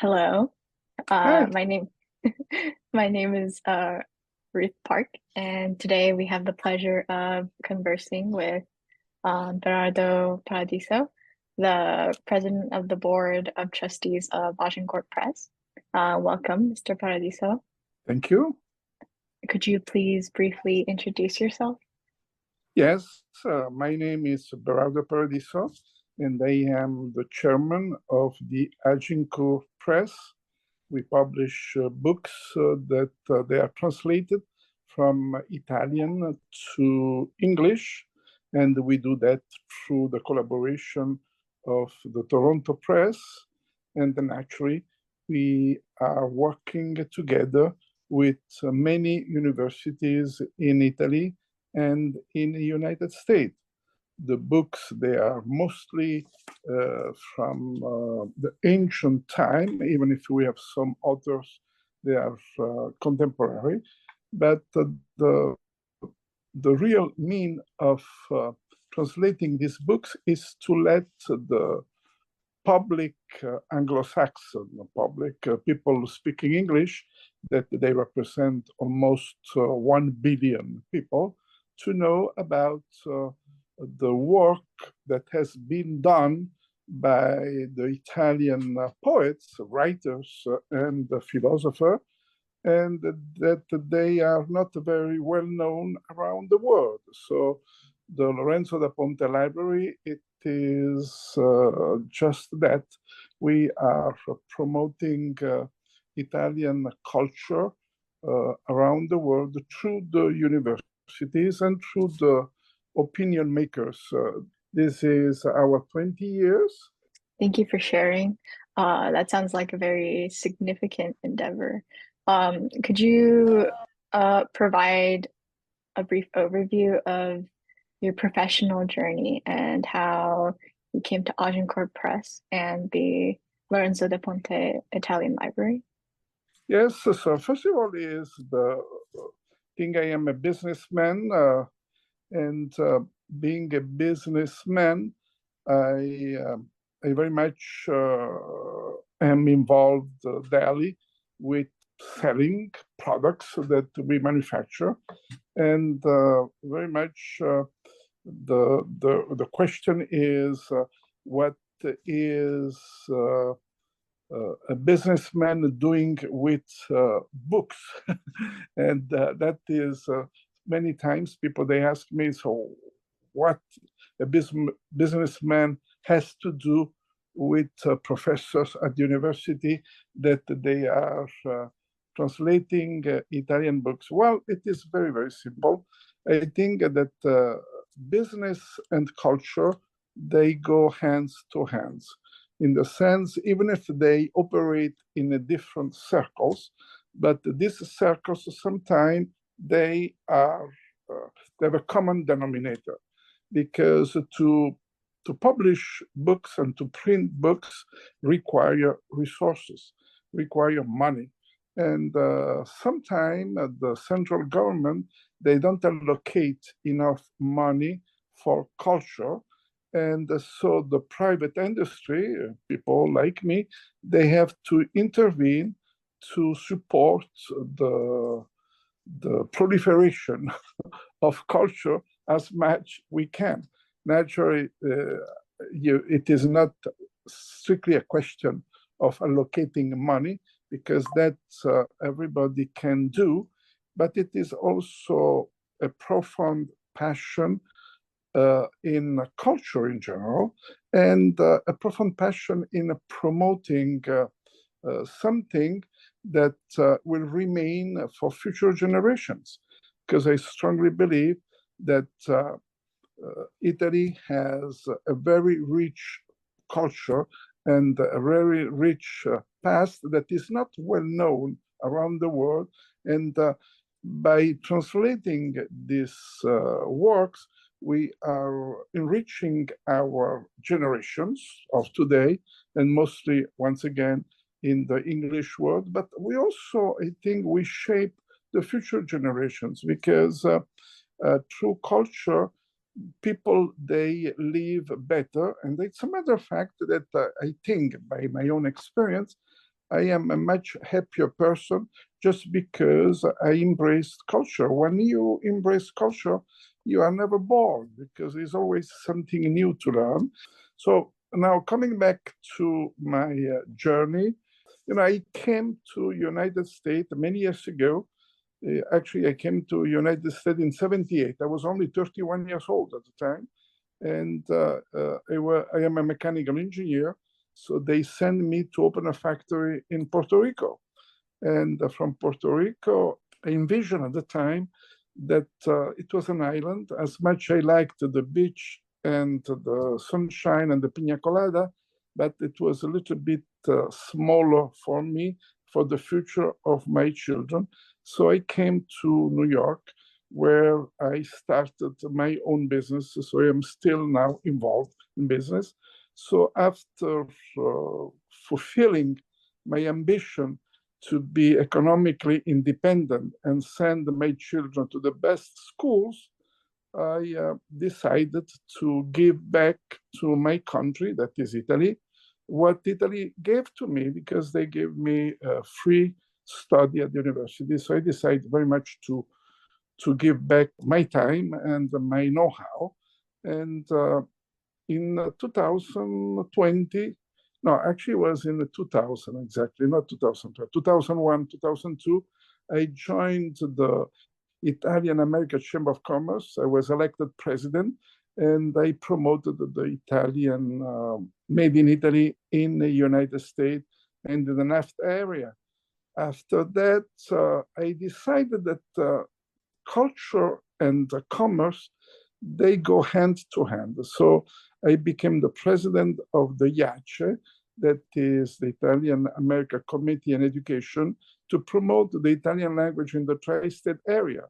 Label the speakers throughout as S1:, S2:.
S1: Hello.
S2: Hi.
S1: My name my name is Ruth Park, and today we have the pleasure of conversing with Berardo Paradiso, the president of the board of trustees of Agincourt Press. Welcome, Mr. Paradiso.
S2: Thank you.
S1: Could you please briefly introduce yourself?
S2: Yes, my name is Berardo Paradiso, and I am the chairman of the Agincourt Press. We publish books that they are translated from Italian to English, and we do that through the collaboration of the Toronto Press. And then actually, we are working together with many universities in Italy and in the United States. The books, they are mostly from the ancient time, even if we have some authors, they are contemporary. But the real mean of translating these books is to let the public Anglo-Saxon public people speaking English, that they represent almost 1 billion people, to know about the work that has been done by the Italian poets, writers, and philosophers, and that they are not very well known around the world. So the Lorenzo da Ponte Library, it is just that. We are promoting Italian culture around the world through the universities and through the opinion makers. This is our 20 years.
S1: Thank you for sharing. That sounds like a very significant endeavor. Could you provide a brief overview of your professional journey and how you came to Agincourt Press and the Lorenzo da Ponte Italian Library?
S2: Yes, so first of all is the thing I am a businessman, and being a businessman, I very much am involved daily with selling products that we manufacture, and very much the question is what is a businessman doing with books, and that is many times people they ask me, so what a businessman has to do with professors at the university that they are translating Italian books. Well, it is very, very simple. I think that business and culture, they go hands to hands, in the sense, even if they operate in a different circles, but these circles sometimes they have a common denominator, because to publish books and to print books require resources, require money. And sometimes the central government, they don't allocate enough money for culture. And so the private industry, people like me, they have to intervene to support the proliferation of culture as much we can. Naturally, it is not strictly a question of allocating money, because that everybody can do, but it is also a profound passion in culture in general, and a profound passion in promoting something that will remain for future generations. Because I strongly believe that Italy has a very rich culture and a very rich past that is not well known around the world. And by translating these works, we are enriching our generations of today, and mostly, once again, in the English world. But we also, I think, we shape the future generations, because through culture, people, they live better. And it's a matter of fact that I think, by my own experience, I am a much happier person just because I embraced culture. When you embrace culture, you are never bored because there's always something new to learn. So now coming back to my journey, I came to United States many years ago. Actually, I came to United States in '78. I was only 31 years old at the time, and I am a mechanical engineer. So they sent me to open a factory in Puerto Rico. And from Puerto Rico, I envisioned at the time that it was an island. As much I liked the beach and the sunshine and the pina colada, but it was a little bit smaller for me for the future of my children. So I came to New York, where I started my own business. So I am still now involved in business. So after fulfilling my ambition to be economically independent and send my children to the best schools, I decided to give back to my country, that is Italy, what Italy gave to me because they gave me free study at the university. So I decided very much to give back my time and my know-how. And in 2020, no, actually it was in 2000 exactly, not 2012, 2001, 2002, I joined the Italian American Chamber of Commerce. I was elected president, and I promoted the Italian made in Italy in the United States and in the NAFTA area. After that, I decided that culture and commerce, they go hand to hand. So I became the president of the IACE, that is the Italian American Committee on Education, to promote the Italian language in the tri-state area.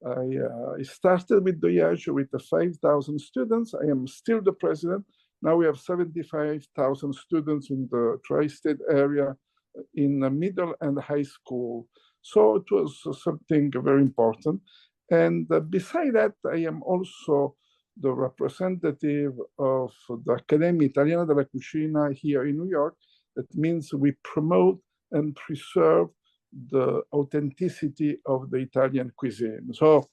S2: I started with the IACE with the 5,000 students. I am still the president. Now we have 75,000 students in the tri-state area in the middle and high school. So it was something very important. And beside that, I am also the representative of the Accademia Italiana della Cucina here in New York. That means we promote and preserve the authenticity of the Italian cuisine. So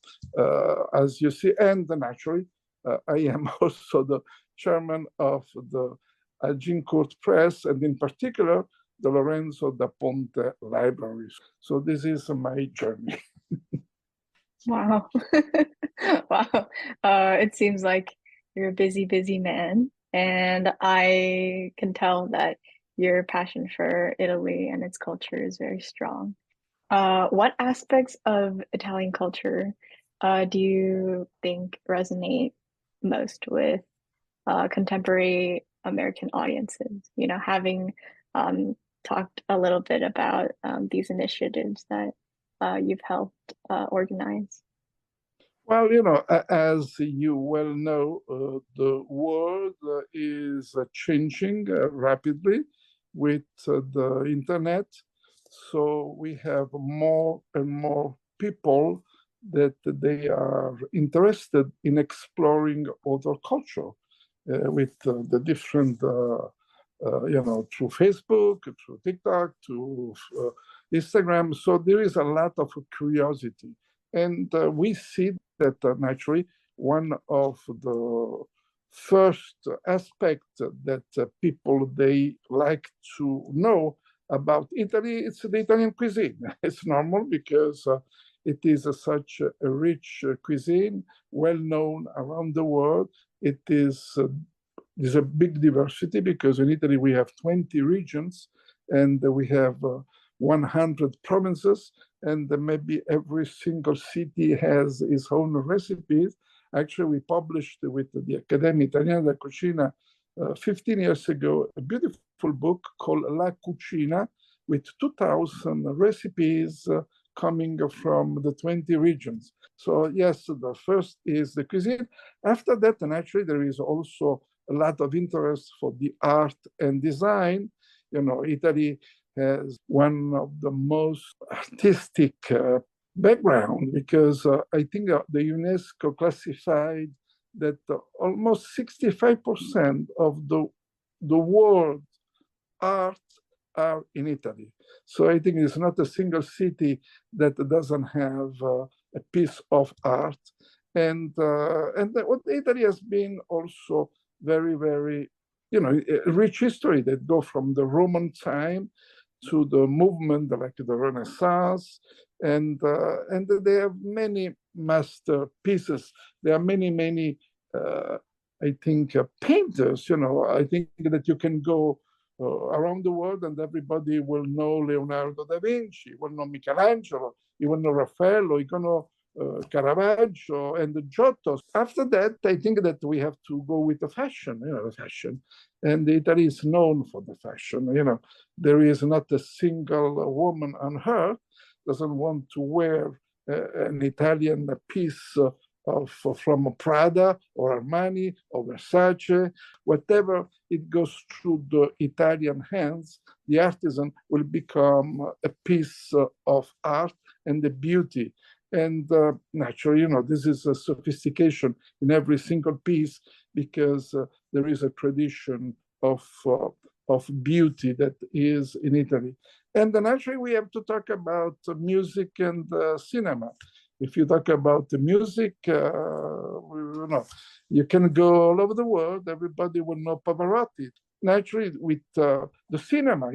S2: as you see, and naturally, I am also the chairman of the Agincourt Press, and in particular, the Lorenzo da Ponte Library. So this is my journey.
S1: Wow. Wow. It seems like you're a busy, busy man. And I can tell that your passion for Italy and its culture is very strong. What aspects of Italian culture do you think resonate most with contemporary American audiences? You know, having talked a little bit about these initiatives that you've helped organize.
S2: Well, as you well know, the world is changing rapidly with the internet. So we have more and more people that they are interested in exploring other culture with the different, through Facebook, through TikTok, to Instagram. So there is a lot of curiosity. And we see that naturally one of the first aspects that people they like to know about Italy, it's the Italian cuisine. It's normal because it is such a rich cuisine, well known around the world. It is there's a big diversity because in Italy we have 20 regions and we have 100 provinces, and maybe every single city has its own recipes. Actually, we published with the Accademia Italiana della Cucina 15 years ago a beautiful book called La Cucina with 2,000 recipes coming from the 20 regions. So yes, the first is the cuisine. After that, and actually there is also a lot of interest for the art and design. Italy has one of the most artistic background because I think the UNESCO classified that almost 65% of the world art are in Italy. So I think it's not a single city that doesn't have a piece of art. And what Italy has been also very, very, a rich history that go from the Roman time to the movement like the Renaissance, and they have many masterpieces. There are many, I think, painters. I think that you can go around the world and everybody will know Leonardo da Vinci, will know Michelangelo, you will know Raffaello, you can know Caravaggio and the Giottos. After that, I think that we have to go with the fashion, the fashion. And Italy is known for the fashion. There is not a single woman on earth doesn't want to wear an Italian piece from Prada or Armani or Versace, whatever it goes through the Italian hands, the artisan will become a piece of art and the beauty. And naturally, this is a sophistication in every single piece because there is a tradition of beauty that is in Italy. And then actually we have to talk about music and cinema. If you talk about the music, you can go all over the world. Everybody will know Pavarotti. Naturally, with the cinema,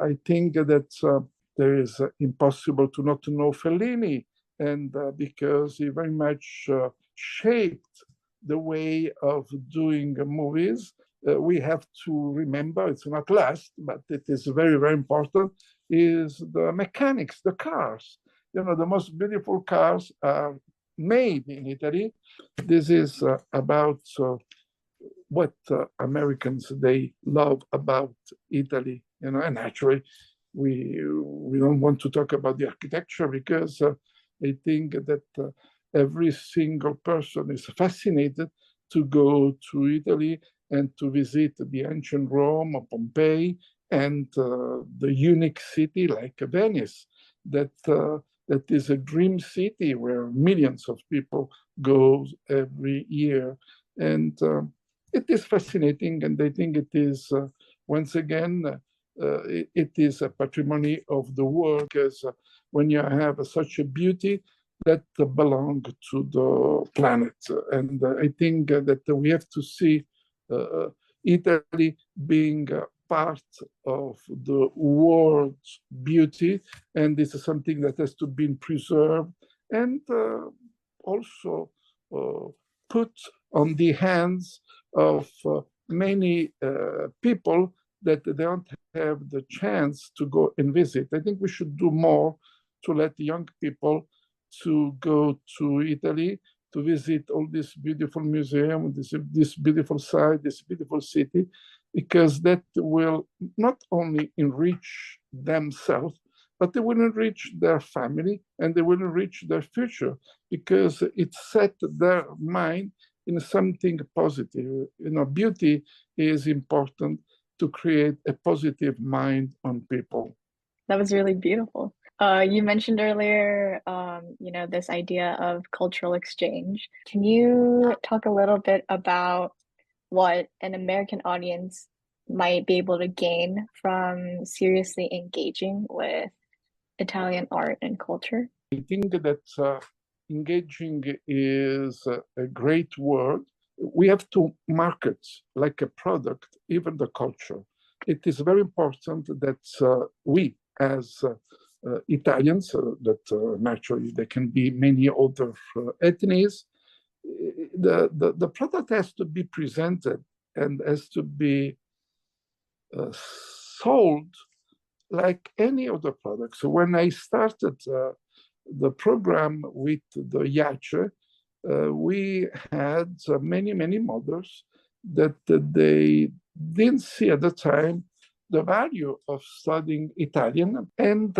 S2: I think that there is impossible to not know Fellini, and because he very much shaped the way of doing movies. We have to remember, it's not last, but it is very, very important, is the mechanics, the cars. The most beautiful cars are made in Italy. This is about what Americans, they love about Italy. And actually, we don't want to talk about the architecture because I think that every single person is fascinated to go to Italy and to visit the ancient Rome or Pompeii and the unique city like Venice, that is a dream city where millions of people go every year. And it is fascinating, and I think it is, once again, it is a patrimony of the world because when you have such a beauty that belong to the planet. And I think that we have to see Italy being part of the world's beauty, and this is something that has to be preserved and also put on the hands of many people that they don't have the chance to go and visit. I think we should do more to let young people to go to Italy, to visit all this beautiful museum, this beautiful site, this beautiful city, because that will not only enrich themselves, but they will enrich their family and they will enrich their future because it set their mind in something positive. Beauty is important to create a positive mind on people.
S1: That was really beautiful. You mentioned earlier, this idea of cultural exchange. Can you talk a little bit about what an American audience might be able to gain from seriously engaging with Italian art and culture?
S2: I think that engaging is a great word. We have to market like a product, even the culture. It is very important that we, as Italians, that naturally there can be many other ethnies, the product has to be presented and has to be sold like any other product. So when I started the program with the IACE, we had many mothers that they didn't see at the time the value of studying Italian. And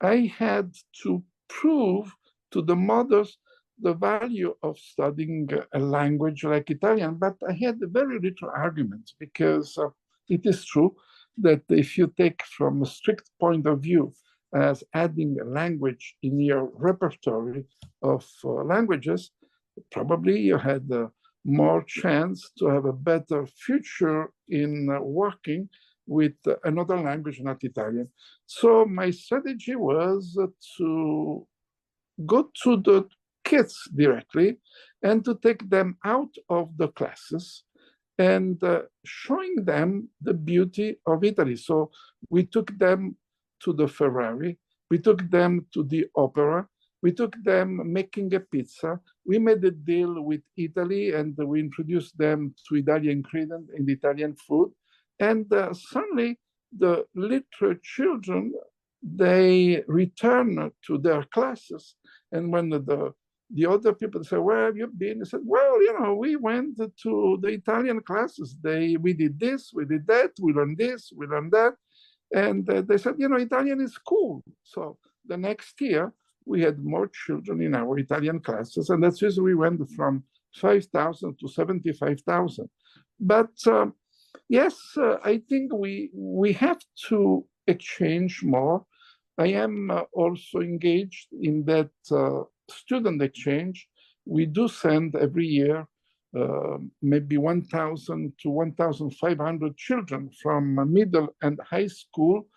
S2: I had to prove to the mothers the value of studying a language like Italian, but I had very little arguments because it is true that if you take from a strict point of view as adding a language in your repertory of languages, probably you had more chance to have a better future in working with another language, not Italian. So my strategy was to go to the kids directly and to take them out of the classes and showing them the beauty of Italy. So we took them to the Ferrari, we took them to the opera, we took them making a pizza. We made a deal with Italy and we introduced them to Italian ingredient and Italian food. And suddenly the little children, they return to their classes. And when the other people say, where have you been? I said, well, we went to the Italian classes. We did this, we did that, we learned this, we learned that. And they said, Italian is cool. So the next year, we had more children in our Italian classes. And that's why we went from 5,000 to 75,000. But yes, I think we have to exchange more. I am also engaged in that student exchange. We do send every year maybe 1,000 to 1,500 children from middle and high school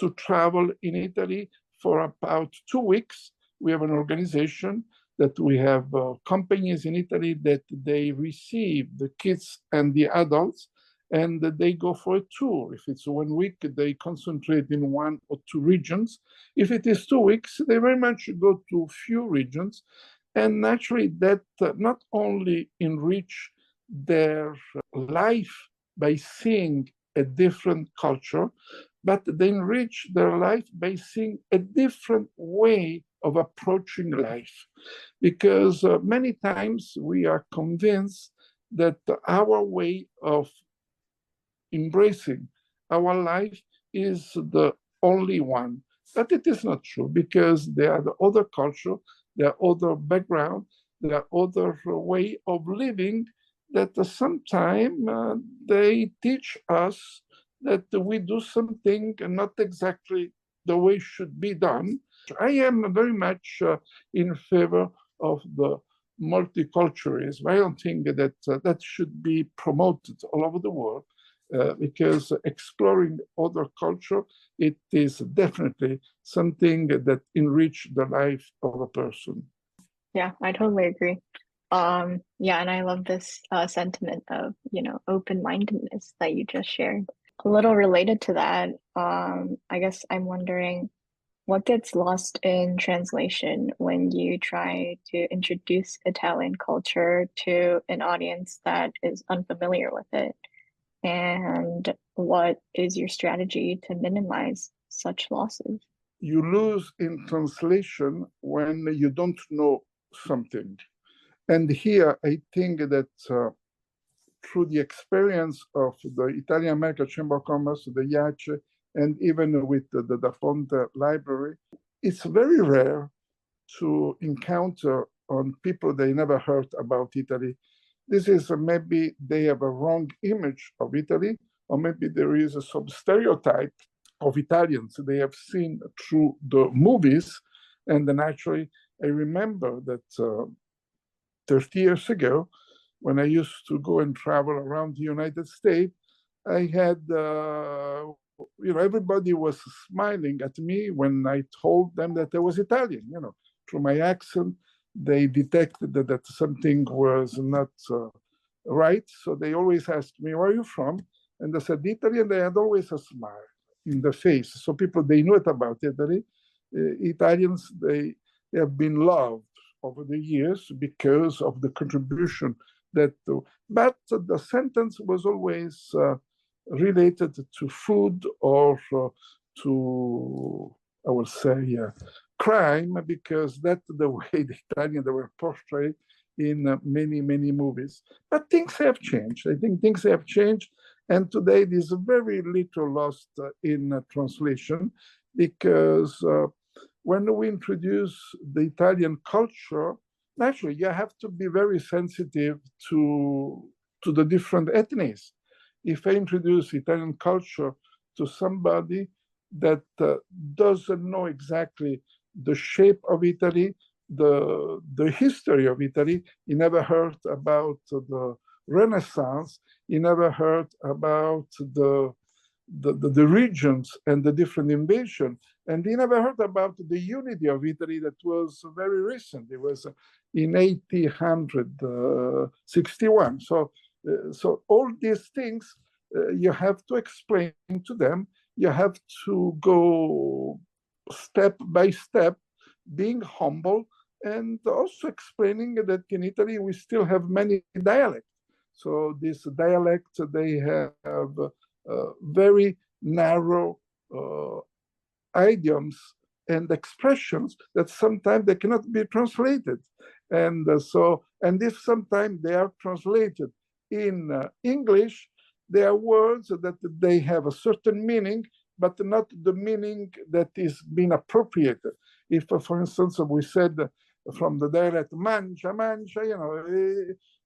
S2: to travel in Italy for about 2 weeks. We have an organization that we have companies in Italy that they receive the kids and the adults and they go for a tour. If it's 1 week, they concentrate in 1 or 2 regions. If it is 2 weeks, they very much go to few regions. And naturally, that not only enrich their life by seeing a different culture, but they enrich their life by seeing a different way of approaching life. Because many times we are convinced that our way of embracing our life is the only one. But it is not true, because there are the other culture, there are other background, there are other way of living that sometimes they teach us that we do something not exactly the way it should be done. I am very much in favor of the multiculturalism. I don't think that that should be promoted all over the world. Because exploring other culture, it is definitely something that enrich the life of a person.
S1: Yeah, I totally agree. Yeah, and I love this sentiment of, open-mindedness that you just shared. A little related to that, I guess I'm wondering what gets lost in translation when you try to introduce Italian culture to an audience that is unfamiliar with it? And what is your strategy to minimize such losses?
S2: You lose in translation when you don't know something. And here, I think that through the experience of the Italian American Chamber of Commerce, the IACE, and even with the Da Ponte Library, it's very rare to encounter on people they never heard about Italy. This is maybe they have a wrong image of Italy, or maybe there is some stereotype of Italians they have seen through the movies. And then actually, I remember that 30 years ago, when I used to go and travel around the United States, I had, everybody was smiling at me when I told them that I was Italian. Through my accent, they detected that something was not right. So they always asked me, where are you from? And I said, Italy, and they had always a smile in the face. So people, they knew it about Italy. Italians, they have been loved over the years because of the contribution that, but the sentence was always related to food or to, I would say, crime, because that's the way the Italians were portrayed in many, many movies. But things have changed. I think things have changed. And today there's very little lost in translation, because when we introduce the Italian culture, naturally you have to be very sensitive to the different ethnies. If I introduce Italian culture to somebody that doesn't know exactly the shape of Italy, the history of Italy, he never heard about the Renaissance, he never heard about the regions and the different invasion. And he never heard about the unity of Italy that was very recent. It was in 1861. So all these things you have to explain to them. You have to go step by step, being humble, and also explaining that in Italy we still have many dialects. So these dialects, they have very narrow idioms and expressions that sometimes they cannot be translated. And and if sometimes they are translated in English, they are words that they have a certain meaning, but not the meaning that is being appropriated. If, for instance, we said from the dialect mangia, mangia,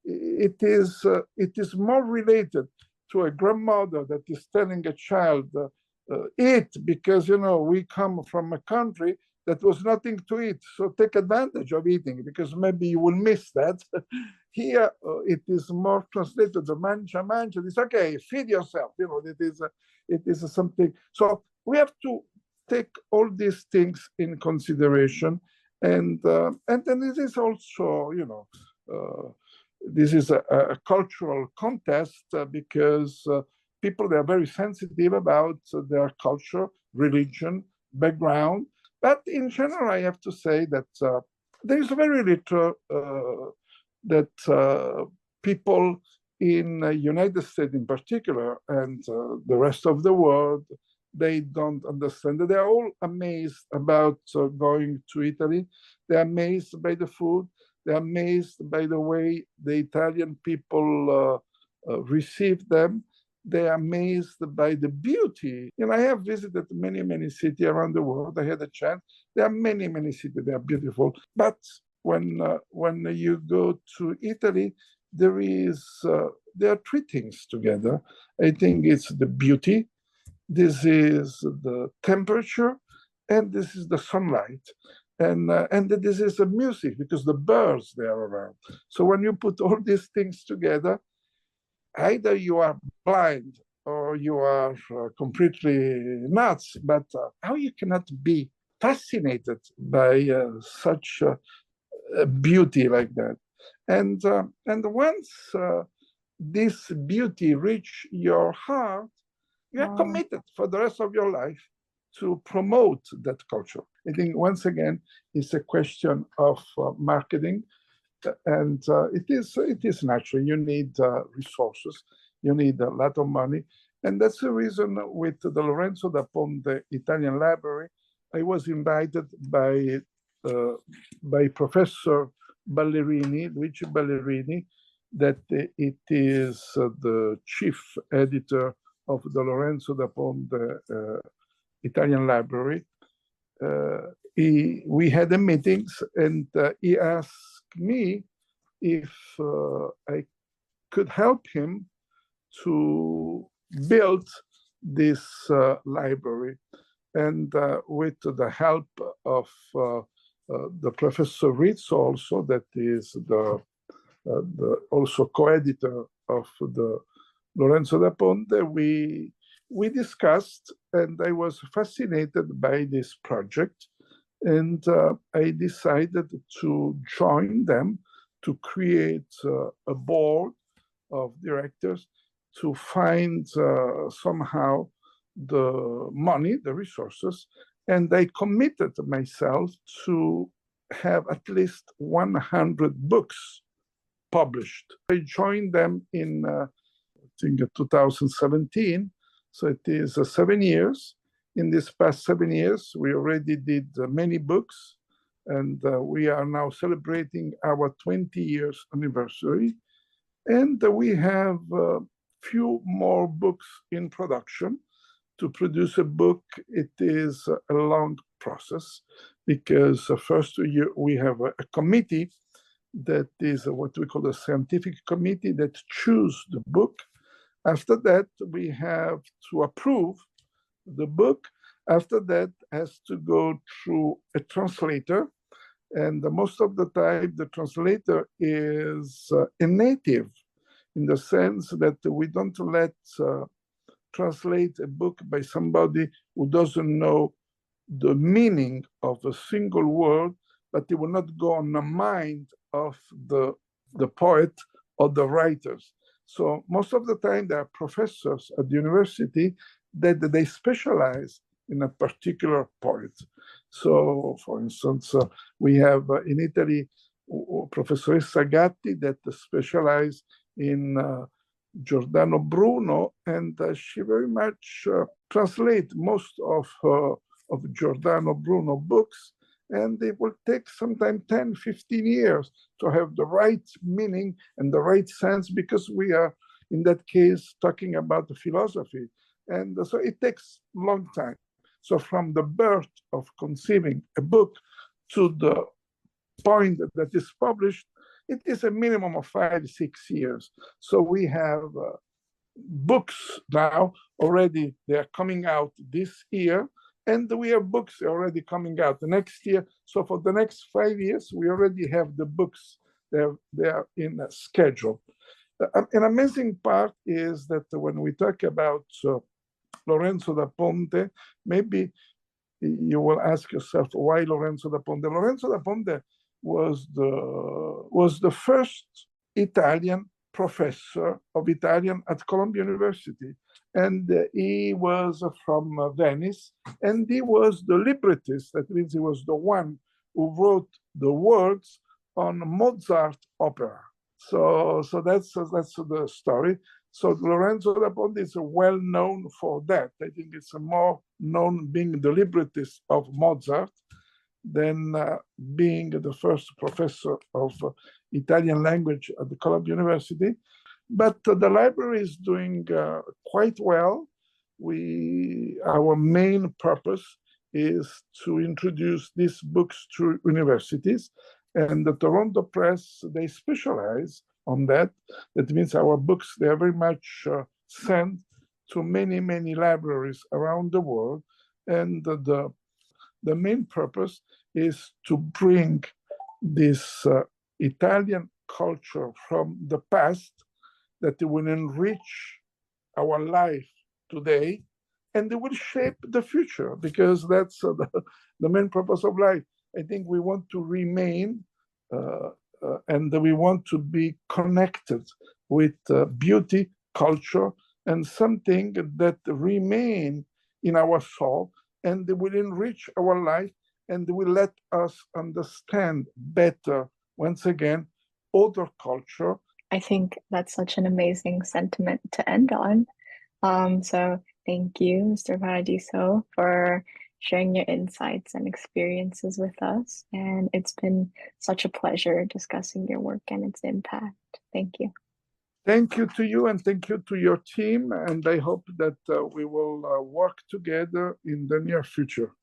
S2: it is more related to a grandmother that is telling a child, eat, because we come from a country that was nothing to eat, so take advantage of eating, because maybe you will miss that. Here it is more translated, the mangia, mangia. It's okay, feed yourself. It is something. So we have to take all these things in consideration, and then this is also, this is a cultural contest because people, they are very sensitive about their culture, religion, background. But in general, I have to say that there is very little that people in the United States in particular, and the rest of the world, they don't understand. They're all amazed about going to Italy. They're amazed by the food. They're amazed by the way the Italian people receive them. They're amazed by the beauty. I have visited many, many cities around the world. I had a chance. There are many, many cities. They are beautiful. But when you go to Italy, there are three things together. I think it's the beauty, this is the temperature, and this is the sunlight. And this is the music, because the birds, they are around. So when you put all these things together, either you are blind or you are completely nuts, but how you cannot be fascinated by such beauty like that? And once this beauty reach your heart, you are committed for the rest of your life to promote that culture. I think once again, it's a question of marketing, and it is natural. You need resources, you need a lot of money, and that's the reason with the Lorenzo da Ponte Italian Library, I was invited by Professor Ballerini, Luigi Ballerini, that it is the chief editor of the Lorenzo da Ponte Italian Library. We had a meetings, and he asked me if I could help him to build this library. And with the help of the Professor Rizzo, also, that is the also co-editor of the Lorenzo da Ponte, we discussed, and I was fascinated by this project, and I decided to join them to create a board of directors to find somehow the money, the resources, and I committed myself to have at least 100 books published. I joined them in, I think, 2017, so it is 7 years. In these past 7 years, we already did many books, and we are now celebrating our 20 years anniversary. And we have a few more books in production. To produce a book, it is a long process, because first we have a committee that is what we call a scientific committee that choose the book. After that, we have to approve the book. After that, has to go through a translator. And most of the time, the translator is a native, in the sense that we don't let translate a book by somebody who doesn't know the meaning of a single word, but he will not go on the mind of the poet or the writers. So most of the time, there are professors at the university that they specialize in a particular poet. So, for instance, we have in Italy Professoressa Gatti that specializes in Giordano Bruno, and she very much translates most of Giordano Bruno books, and it will take sometimes 10, 15 years to have the right meaning and the right sense, because we are, in that case, talking about the philosophy. And so it takes a long time. So from the birth of conceiving a book to the point that is published, it is a minimum of 5, 6 years. So we have books now already, they are coming out this year, and we have books already coming out the next year. So for the next 5 years, we already have the books, they are in a schedule. An amazing part is that when we talk about Lorenzo da Ponte, maybe you will ask yourself, why Lorenzo da Ponte? Lorenzo da Ponte was the first Italian professor of Italian at Columbia University. And he was from Venice, and he was the librettist. That means he was the one who wrote the words on Mozart opera. So that's the story. So Lorenzo da Ponte is well known for that. I think it's more known being the librettist of Mozart than being the first professor of Italian language at the Columbia University. But the library is doing quite well. Our main purpose is to introduce these books to universities. And the Toronto Press, they specialize on that. That means our books, they are very much sent to many, many libraries around the world. And the main purpose is to bring this Italian culture from the past that will enrich our life today, and it will shape the future, because that's the main purpose of life. I think we want to remain and we want to be connected with beauty, culture, and something that remain in our soul, and it will enrich our life, and it will let us understand better, once again, other culture.
S1: I think that's such an amazing sentiment to end on. So thank you, Mr. Paradiso, for sharing your insights and experiences with us. And it's been such a pleasure discussing your work and its impact. Thank you.
S2: Thank you to you, and thank you to your team. And I hope that we will work together in the near future.